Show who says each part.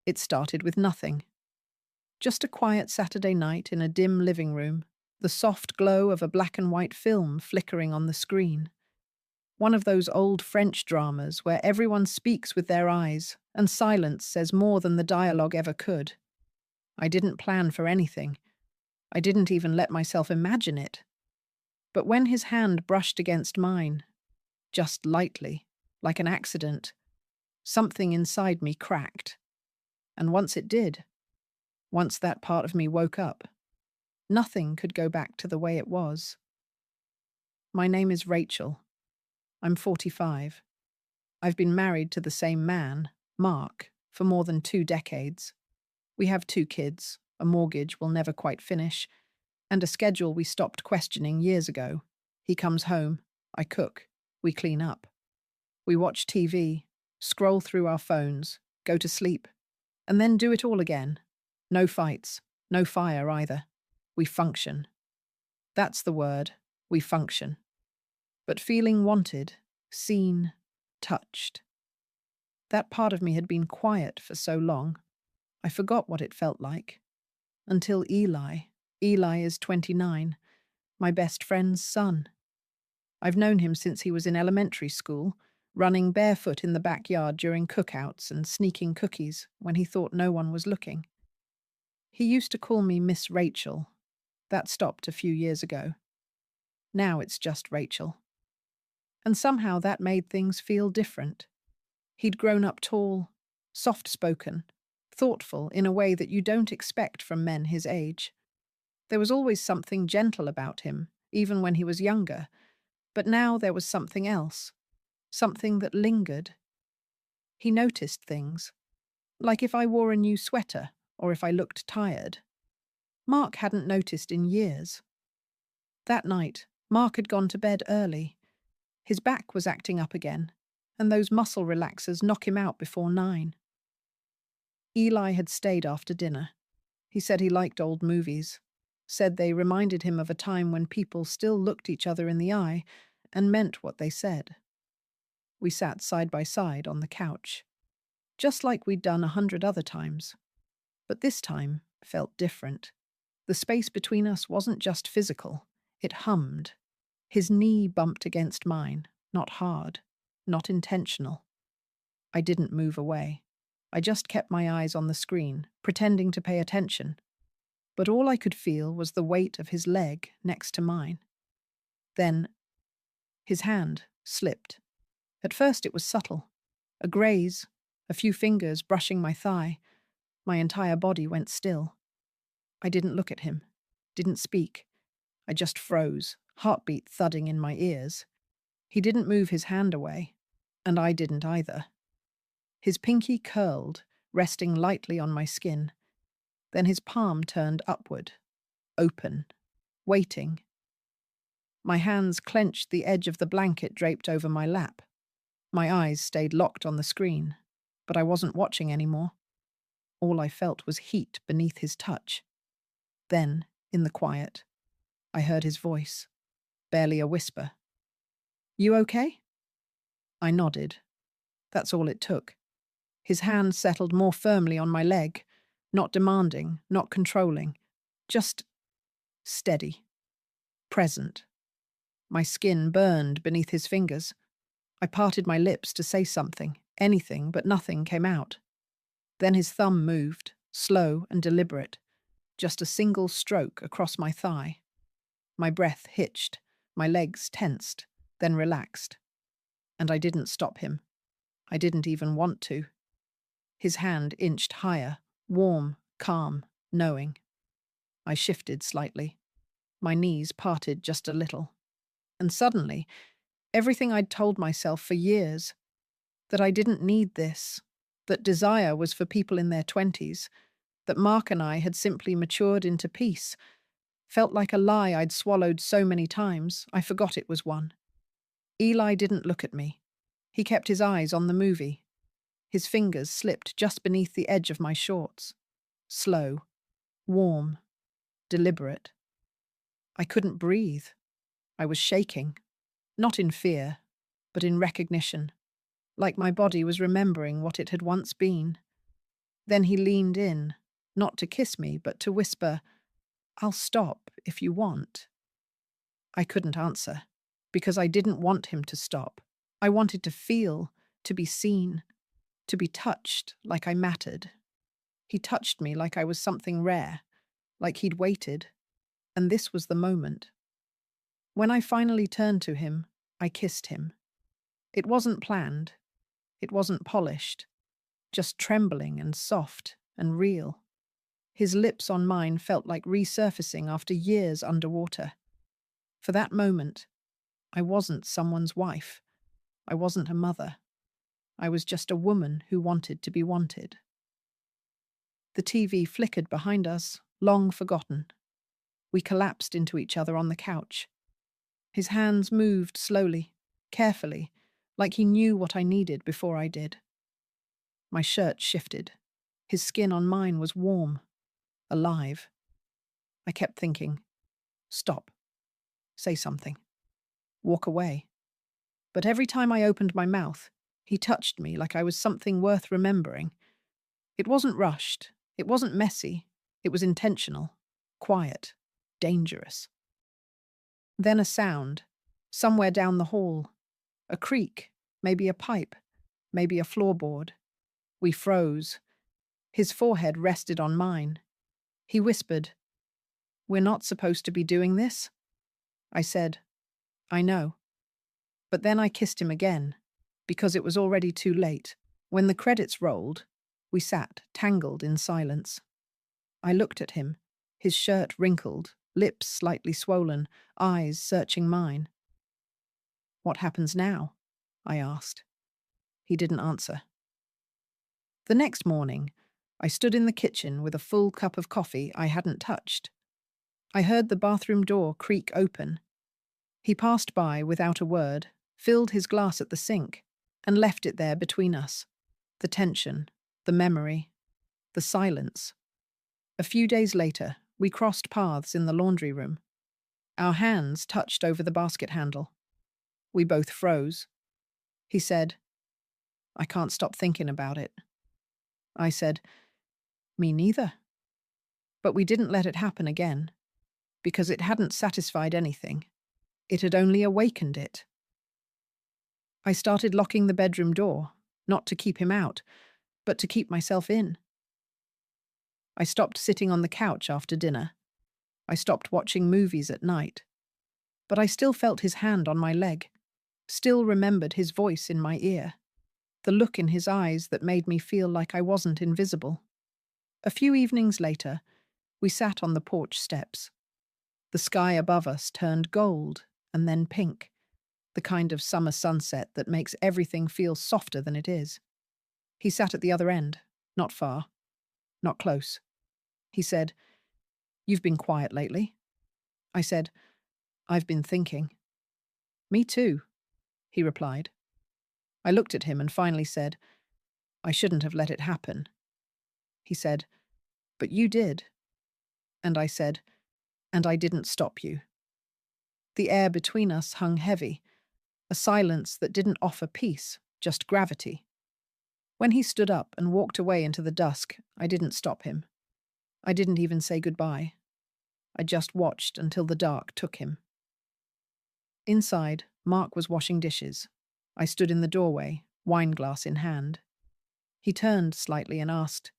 Speaker 1: It started with nothing. Just a quiet Saturday night in a dim living room, the soft glow of a black and white film flickering on the screen. One of those old French dramas where everyone speaks with their eyes and silence says more than the dialogue ever could. I didn't plan for anything. I didn't even let myself imagine it. But when his hand brushed against mine, just lightly, like an accident, something inside me cracked. And once it did, once that part of me woke up, nothing could go back to the way it was. My name is Rachel. I'm 45. I've been married to the same man, Mark, for more than 2 decades. We have 2 kids, a mortgage we'll never quite finish, and a schedule we stopped questioning years ago. He comes home, I cook, we clean up. We watch TV, scroll through our phones, go to sleep, and then do it all again. No fights, no fire either. We function. That's the word, we function. But feeling wanted, seen, touched. That part of me had been quiet for so long, I forgot what it felt like. Until Eli. Eli is 29, my best friend's son. I've known him since he was in elementary school, running barefoot in the backyard during cookouts and sneaking cookies when he thought no one was looking. He used to call me Miss Rachel. That stopped a few years ago. Now it's just Rachel. And somehow that made things feel different. He'd grown up tall, soft-spoken, thoughtful in a way that you don't expect from men his age. There was always something gentle about him, even when he was younger, but now there was something else, something that lingered. He noticed things, like if I wore a new sweater or if I looked tired. Mark hadn't noticed in years. That night, Mark had gone to bed early. His back was acting up again, and those muscle relaxers knock him out before 9. Eli had stayed after dinner. He said he liked old movies, said they reminded him of a time when people still looked each other in the eye and meant what they said. We sat side by side on the couch, just like we'd done 100 other times. But this time felt different. The space between us wasn't just physical, it hummed. His knee bumped against mine, not hard, not intentional. I didn't move away. I just kept my eyes on the screen, pretending to pay attention. But all I could feel was the weight of his leg next to mine. Then, his hand slipped. At first it was subtle. A graze, a few fingers brushing my thigh. My entire body went still. I didn't look at him, didn't speak. I just froze, heartbeat thudding in my ears. He didn't move his hand away, and I didn't either. His pinky curled, resting lightly on my skin. Then his palm turned upward, open, waiting. My hands clenched the edge of the blanket draped over my lap. My eyes stayed locked on the screen, but I wasn't watching anymore. All I felt was heat beneath his touch. Then, in the quiet, I heard his voice, barely a whisper. "You okay?" I nodded. That's all it took. His hand settled more firmly on my leg, not demanding, not controlling, just steady, present. My skin burned beneath his fingers. I parted my lips to say something, anything, but nothing came out. Then his thumb moved, slow and deliberate, just a single stroke across my thigh. My breath hitched, my legs tensed, then relaxed. And I didn't stop him. I didn't even want to. His hand inched higher, warm, calm, knowing. I shifted slightly. My knees parted just a little. And suddenly, everything I'd told myself for years, that I didn't need this, that desire was for people in their 20s, that Mark and I had simply matured into peace, felt like a lie I'd swallowed so many times, I forgot it was one. Eli didn't look at me. He kept his eyes on the movie. His fingers slipped just beneath the edge of my shorts. Slow, warm, deliberate. I couldn't breathe. I was shaking. Not in fear, but in recognition. Like my body was remembering what it had once been. Then he leaned in, not to kiss me, but to whisper, "I'll stop if you want." I couldn't answer, because I didn't want him to stop. I wanted to feel, to be seen, to be touched like I mattered. He touched me like I was something rare, like he'd waited, and this was the moment. When I finally turned to him, I kissed him. It wasn't planned. It wasn't polished. Just trembling and soft and real. His lips on mine felt like resurfacing after years underwater. For that moment, I wasn't someone's wife. I wasn't a mother. I was just a woman who wanted to be wanted. The TV flickered behind us, long forgotten. We collapsed into each other on the couch. His hands moved slowly, carefully, like he knew what I needed before I did. My shirt shifted. His skin on mine was warm, alive. I kept thinking, stop, say something, walk away. But every time I opened my mouth, he touched me like I was something worth remembering. It wasn't rushed, it wasn't messy, it was intentional, quiet, dangerous. Then a sound, somewhere down the hall. A creak, maybe a pipe, maybe a floorboard. We froze. His forehead rested on mine. He whispered, "We're not supposed to be doing this?" I said, "I know." But then I kissed him again, because it was already too late. When the credits rolled, we sat, tangled in silence. I looked at him, his shirt wrinkled, lips slightly swollen, eyes searching mine. "What happens now?" I asked. He didn't answer. The next morning, I stood in the kitchen with a full cup of coffee I hadn't touched. I heard the bathroom door creak open. He passed by without a word, filled his glass at the sink, and left it there between us. The tension, the memory, the silence. A few days later, we crossed paths in the laundry room. Our hands touched over the basket handle. We both froze. He said, "I can't stop thinking about it." I said, "Me neither." But we didn't let it happen again, because it hadn't satisfied anything. It had only awakened it. I started locking the bedroom door, not to keep him out, but to keep myself in. I stopped sitting on the couch after dinner. I stopped watching movies at night. But I still felt his hand on my leg, still remembered his voice in my ear, the look in his eyes that made me feel like I wasn't invisible. A few evenings later, we sat on the porch steps. The sky above us turned gold and then pink, the kind of summer sunset that makes everything feel softer than it is. He sat at the other end, not far, not close. He said, "You've been quiet lately." I said, "I've been thinking." "Me too," he replied. I looked at him and finally said, "I shouldn't have let it happen." He said, "But you did." And I said, "And I didn't stop you." The air between us hung heavy, a silence that didn't offer peace, just gravity. When he stood up and walked away into the dusk, I didn't stop him. I didn't even say goodbye. I just watched until the dark took him. Inside, Mark was washing dishes. I stood in the doorway, wineglass in hand. He turned slightly and asked,